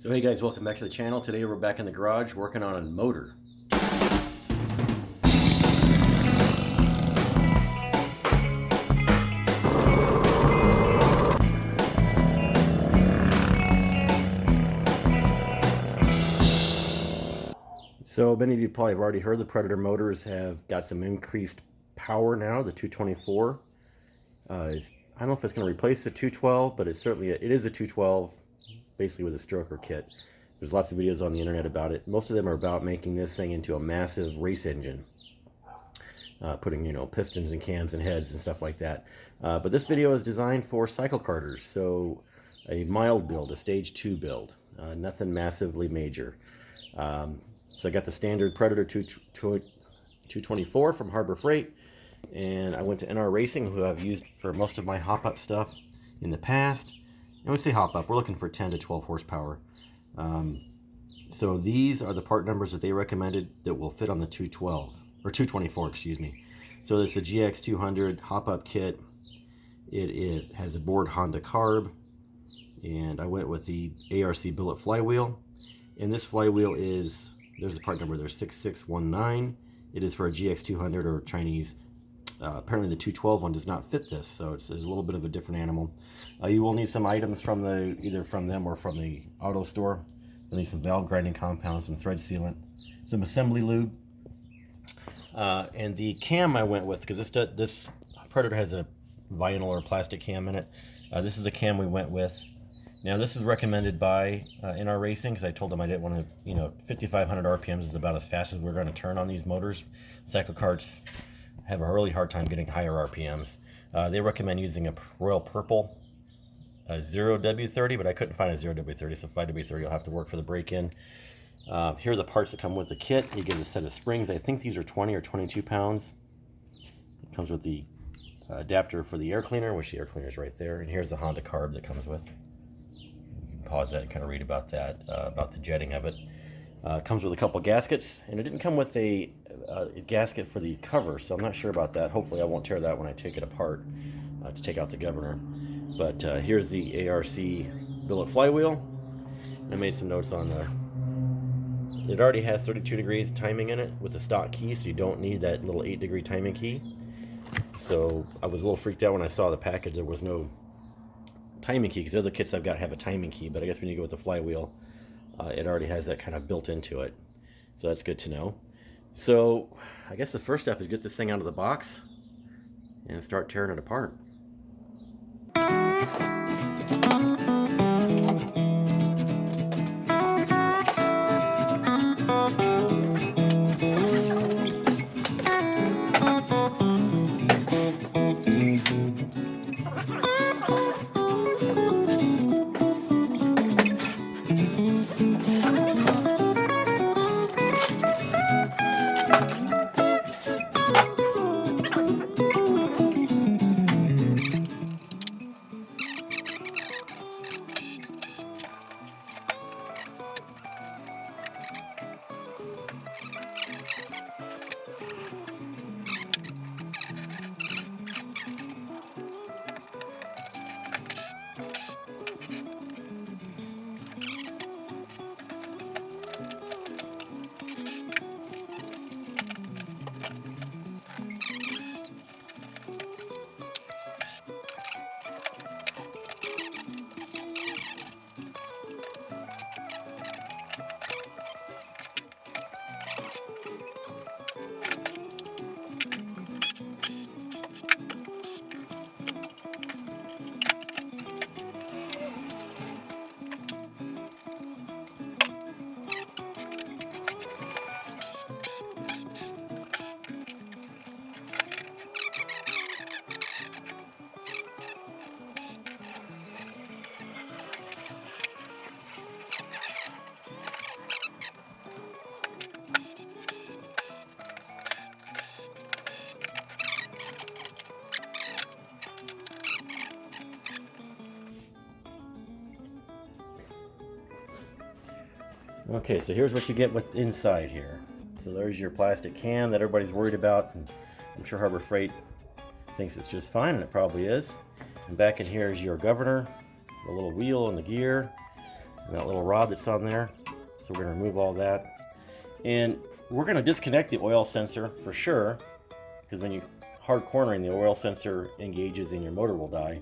So hey guys, welcome back to the channel. Today we're back in the garage working on a motor. So many of you probably have already heard the Predator motors have got some increased power now. The 224 I don't know if it's going to replace the 212, but it is a 212, basically with a stroker kit. There's lots of videos on the internet about it. Most of them are about making this thing into a massive race engine, putting pistons and cams and heads and stuff like that. But this video is designed for CycleKarters, so a mild build, a stage 2 build, nothing massively major. So I got the standard Predator 224 from Harbor Freight, and I went to NR Racing, who I've used for most of my hop-up stuff in the past. And when we say hop-up, we're looking for 10 to 12 horsepower. So these are the part numbers that they recommended that will fit on the 212, or 224, excuse me. So it's the GX200 hop-up kit. It has a board Honda Carb, and I went with the ARC Billet flywheel. And this flywheel is, there's the part number there, 6619. It is for a GX200 or Chinese. Apparently the 212 one does not fit this, so it's a little bit of a different animal. You will need some items from either from them or from the auto store. You'll need some valve grinding compound, some thread sealant, some assembly lube, and the cam I went with, because this Predator has a vinyl or plastic cam in it. This is a cam we went with. Now this is recommended by NR Racing, because I told them I didn't want to, 5,500 RPMs is about as fast as we're going to turn on these motors. CycleKarts have a really hard time getting higher RPMs. They recommend using a Royal Purple 0W30, but I couldn't find a 0W30, so 5W30 will have to work for the break-in. Here are the parts that come with the kit. You get a set of springs. I think these are 20 or 22 pounds. It comes with the adapter for the air cleaner, which the air cleaner is right there. And here's the Honda Carb that comes with. You can pause that and kind of read about that, about the jetting of it. It comes with a couple gaskets, and it didn't come with a gasket for the cover, so I'm not sure about that. Hopefully I won't tear that when I take it apart to take out the governor. But here's the ARC Billet flywheel. I made some notes on it already has 32 degrees timing in it with the stock key, so you don't need that little 8-degree timing key. So I was a little freaked out when I saw the package. There was no timing key, because the other kits I've got have a timing key, but I guess when you go with the flywheel, it already has that kind of built into it. So that's good to know. So I guess the first step is get this thing out of the box and start tearing it apart. Okay, so here's what you get with inside here. So there's your plastic can that everybody's worried about, and I'm sure Harbor Freight thinks it's just fine, and it probably is. And back in here is your governor, the little wheel and the gear. that little rod that's on there. So we're going to remove all that. And we're going to disconnect the oil sensor for sure, because when you hard cornering, the oil sensor engages and your motor will die.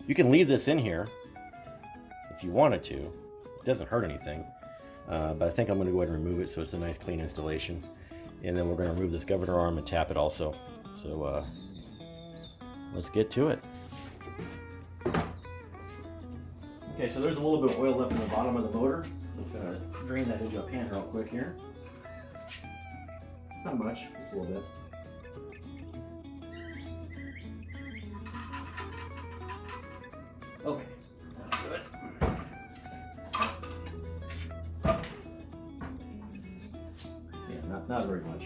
You can leave this in here if you wanted to. It doesn't hurt anything. But I think I'm going to go ahead and remove it so it's a nice clean installation. And then we're going to remove this governor arm and tap it also. So let's get to it. Okay, so there's a little bit of oil left in the bottom of the motor. So it's going to drain that into a pan real quick here. Not much, just a little bit. Okay, that's good. Yeah, not very much.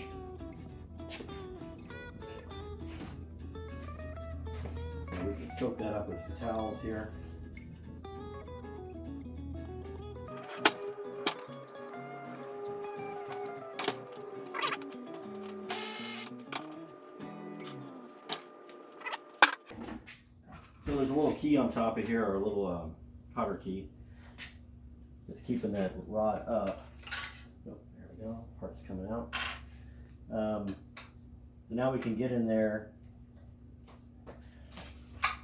So we can soak that up with some towels here. So there's a little key on top of here, or a little cotter key. It's keeping that rod up. Oh, there we go. Part's coming out. So now we can get in there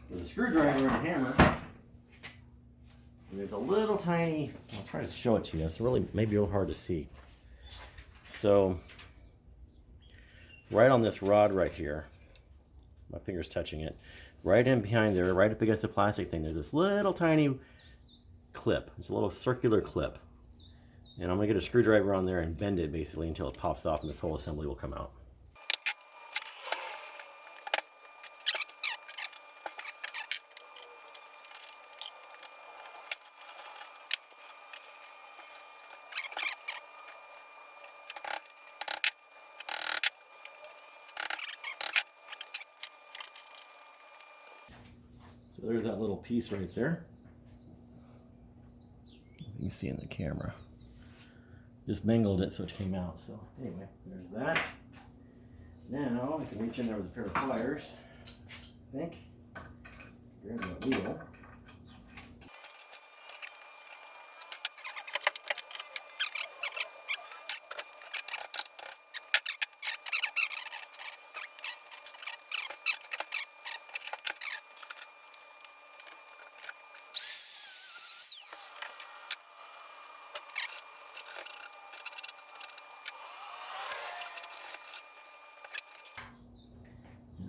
with a screwdriver and a hammer. And there's a little tiny. I'll try to show it to you. It's really maybe a little hard to see. So right on this rod right here, my finger's touching it. Right in behind there, right up against the plastic thing, there's this little tiny clip. It's a little circular clip. And I'm going to get a screwdriver on there and bend it basically until it pops off and this whole assembly will come out. So there's that little piece right there. You can see in the camera. Just mangled it so it came out. So anyway, there's that. Now I can reach in there with a pair of pliers, I think. Grab that wheel.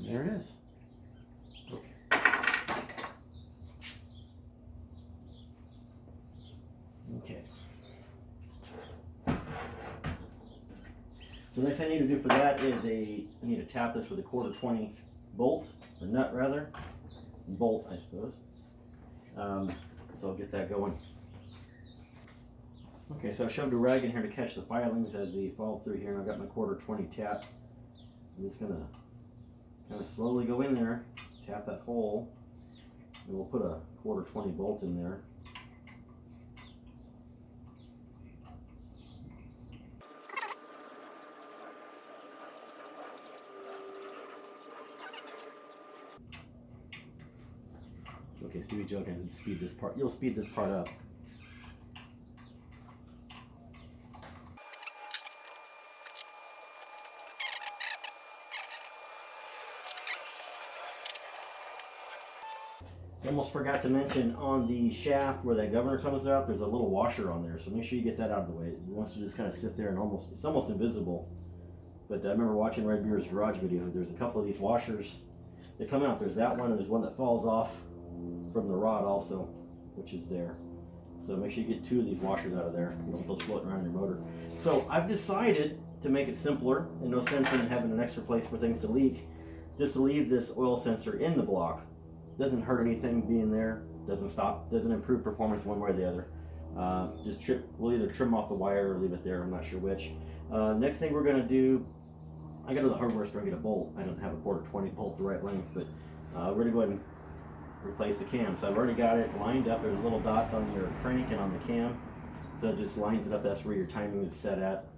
There it is. Okay. So the next thing I need to do for that is I need to tap this with a 1/4-20 bolt, or nut rather, bolt I suppose. So I'll get that going. Okay, so I shoved a rag in here to catch the filings as they fall through here, and I've got my 1/4-20 tap. I'm just gonna kind of slowly go in there, tap that hole, and we'll put a 1/4-20 bolt in there. Okay, Stevie Joe can speed this part. You'll speed this part up. Almost forgot to mention on the shaft where that governor comes out, there's a little washer on there, so make sure you get that out of the way. It wants to just kind of sit there and it's almost invisible. But I remember watching Red Beer's garage video, there's a couple of these washers that come out. There's that one, and there's one that falls off from the rod also, which is there. So make sure you get 2 of these washers out of there. You don't want those floating around your motor. So I've decided to make it simpler, and no sense in having an extra place for things to leak, just to leave this oil sensor in the block. Doesn't hurt anything being there, doesn't improve performance one way or the other. We'll either trim off the wire or leave it there, I'm not sure which. Next thing we're gonna do, I go to the hardware store and get a bolt. I don't have a 1/4-20 bolt the right length, but we're gonna go ahead and replace the cam. So I've already got it lined up. There's little dots on your crank and on the cam. So it just lines it up, that's where your timing is set at.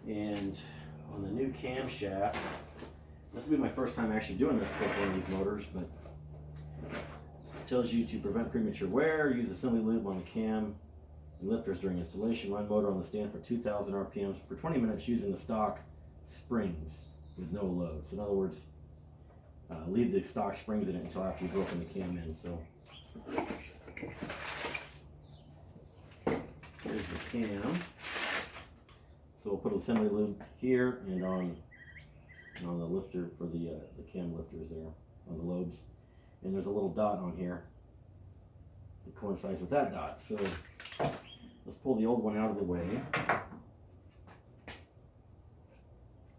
And on the new camshaft, this will be my first time actually doing this with one of these motors, but tells you to prevent premature wear, use assembly lube on the cam and lifters during installation, run motor on the stand for 2,000 RPMs for 20 minutes using the stock springs with no load. So in other words, leave the stock springs in it until after you've broken the cam in. So here's the cam. So we'll put assembly lube here and on the lifter for the cam lifters there, on the lobes. And there's a little dot on here that coincides with that dot. So let's pull the old one out of the way.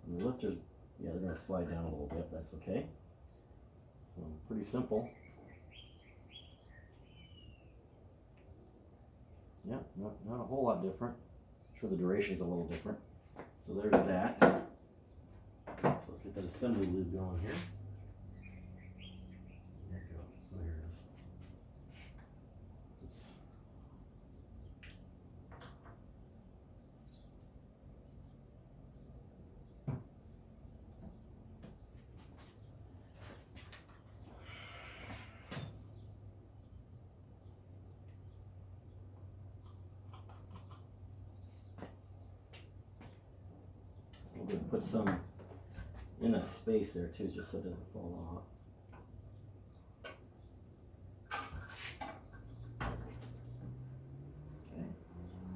And the lifters, yeah, they're going to slide down a little bit. That's okay. So pretty simple. Yeah, not a whole lot different. I'm sure the duration's a little different. So there's that. So let's get that assembly lube going here. There it goes. Oh, here it is. We're going to put some in that space there too, just so it doesn't fall off.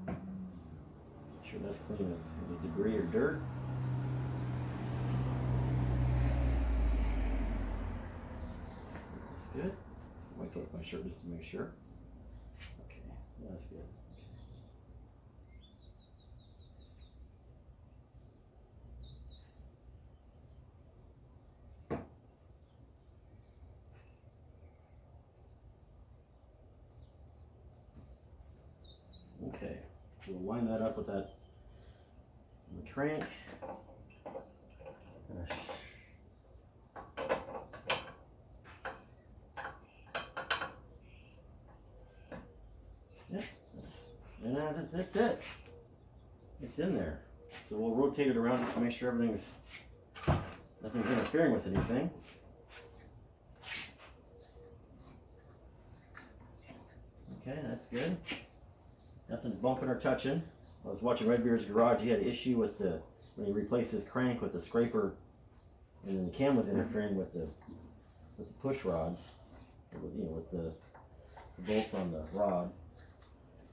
Okay. Make sure that's clean of any debris or dirt. That's good. I might put up my shirt just to make sure. Okay, that's good. Okay, so we'll line that up with that on the crank. Yeah, that's it. It's in there. So we'll rotate it around just to make sure nothing's interfering with anything. Okay, that's good. Nothing's bumping or touching. I was watching Redbeard's garage. He had an issue with when he replaced his crank with the scraper, and then the cam was interfering with the push rods, with the bolts on the rod.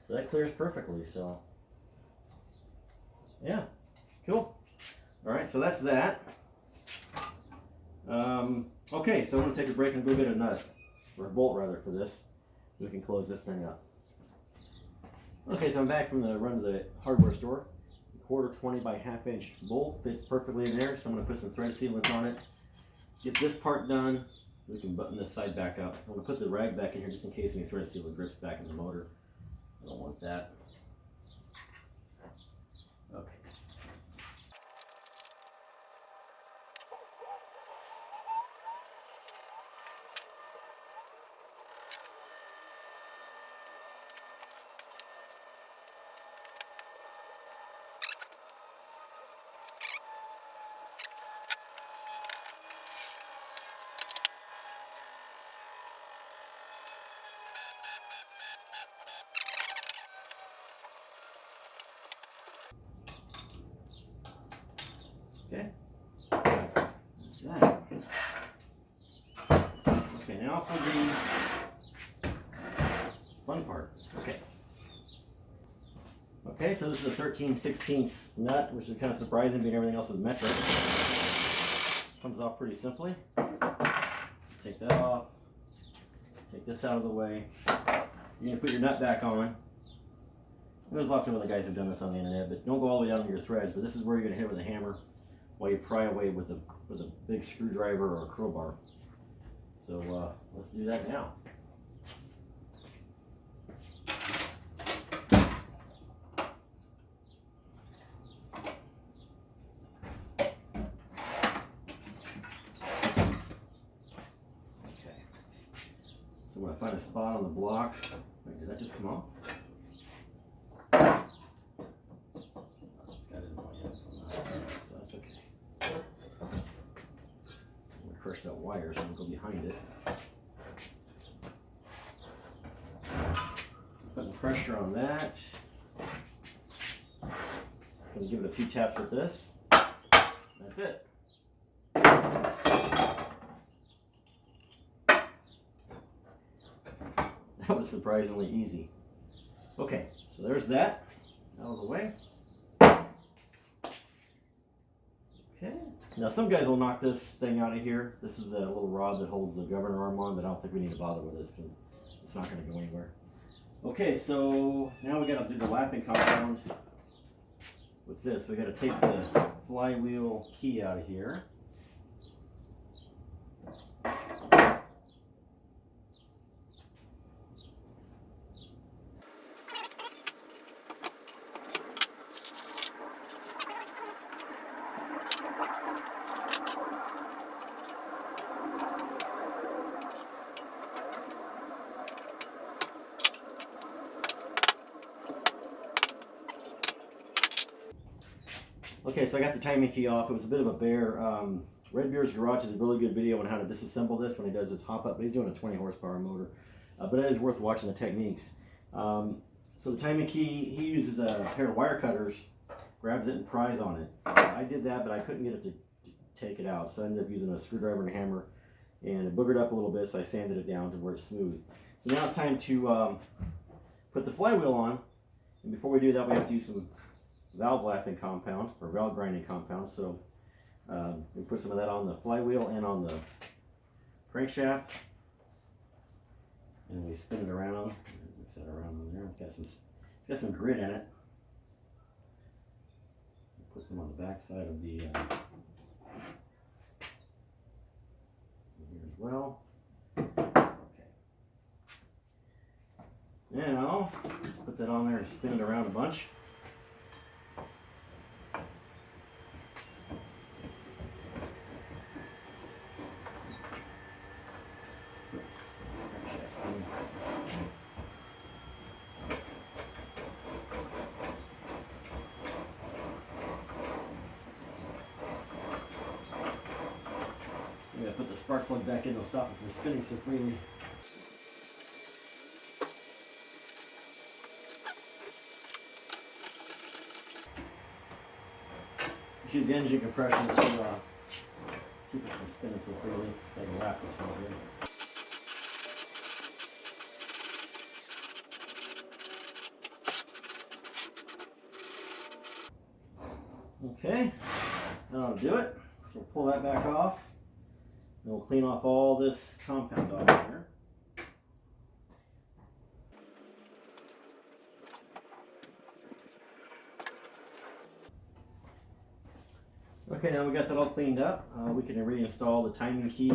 So that clears perfectly. So yeah, cool. All right, so that's that. Okay, so I'm gonna take a break and go get a nut, or a bolt rather, for this. We can close this thing up. Okay, so I'm back from the run to the hardware store. 1/4 20 by 1/2 inch bolt fits perfectly in there, so I'm going to put some thread sealant on it. Get this part done. We can button this side back up. I'm going to put the rag back in here just in case any thread sealant drips back in the motor. I don't want that. Okay. Okay, that's that. Okay, now for the fun part. Okay, so this is a 13/16 nut, which is kind of surprising being everything else is metric. Comes off pretty simply. Take that off. Take this out of the way. You're going to put your nut back on. There's lots of other guys who've done this on the internet, but don't go all the way down to your threads. But this is where you're going to hit with a hammer while you pry away with a big screwdriver or a crowbar. So let's do that now. Okay. So when I find a spot on the block, wait, did that just come off? Crush that wire, so I'm going to go behind it. pressure on that. I'm going to give it a few taps with this. That's it. That was surprisingly easy. Okay, so there's that out of the way. Okay, now some guys will knock this thing out of here. This is the little rod that holds the governor arm on, but I don't think we need to bother with this because it's not going to go anywhere. Okay, so now we got to do the lapping compound with this. We got to take the flywheel key out of here. Okay, so I got the timing key off. It was a bit of a bear. Red Beer's Garage is a really good video on how to disassemble this when he does his hop up. He's doing a 20 horsepower motor, but it is worth watching the techniques. So the timing key, he uses a pair of wire cutters, grabs it and pries on it. I did that, but I couldn't get it to take it out, so I ended up using a screwdriver and a hammer, and it boogered up a little bit, so I sanded it down to where it's smooth. So now it's time to put the flywheel on, and before we do that, we have to use some valve lapping compound or valve grinding compound. So we put some of that on the flywheel and on the crankshaft, and we spin it around. Mix that around in there. It's got some grit in it. Put some on the back side of the here as well. Okay. Now put that on there and spin it around a bunch. I'm going to put the spark plug back in, it'll stop it from spinning so freely. Just use the engine compression to keep it from spinning so freely, so I can wrap this one here. Okay, that ought to do it. So we'll pull that back off. And we'll clean off all this compound off here. Okay, now we got that all cleaned up. We can reinstall the timing key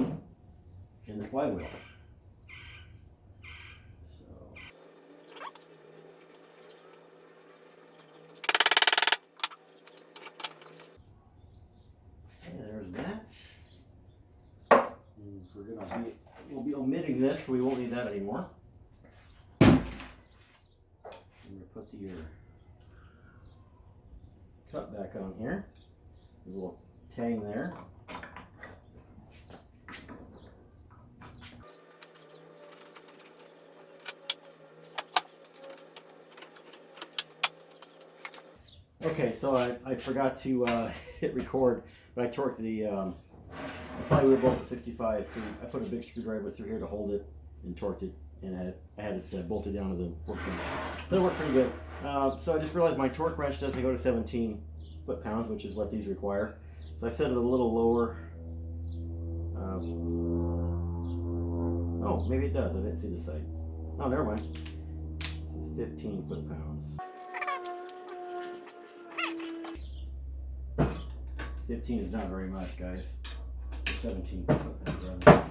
in the flywheel. There's that. And we'll be omitting this, so we won't need that anymore. I'm going to put the cup back on here. There's a little tang there. Okay, so I forgot to hit record, but I torqued the flywheel bolt to 65 feet. I put a big screwdriver through here to hold it and torqued it, and I had it bolted down to the workbench. That worked pretty good. So I just realized my torque wrench doesn't go to 17 foot-pounds, which is what these require. So I set it a little lower. Oh, maybe it does. I didn't see the sight. Oh, never mind. This is 15 foot-pounds. 15 is not very much, guys. 17 foot-pounds, rather.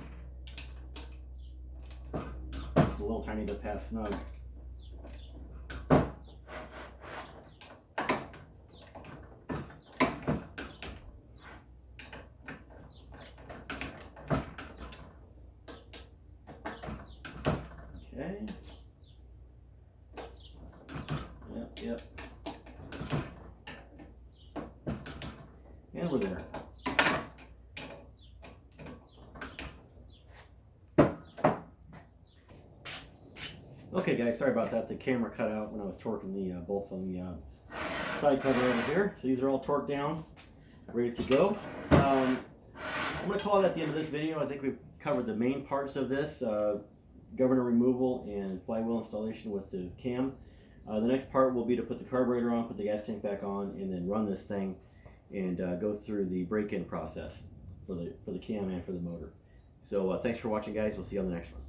It's a little tiny bit past snug. Okay. Yep. And we're there. Okay, Okay guys, sorry about that. The camera cut out when I was torquing the bolts on the side cover over here. So these are all torqued down, ready to go. I'm going to call it at the end of this video. I think we've covered the main parts of this, governor removal and flywheel installation with the cam. The next part will be to put the carburetor on, put the gas tank back on, and then run this thing and go through the break-in process for the cam and for the motor. So thanks for watching guys. We'll see you on the next one.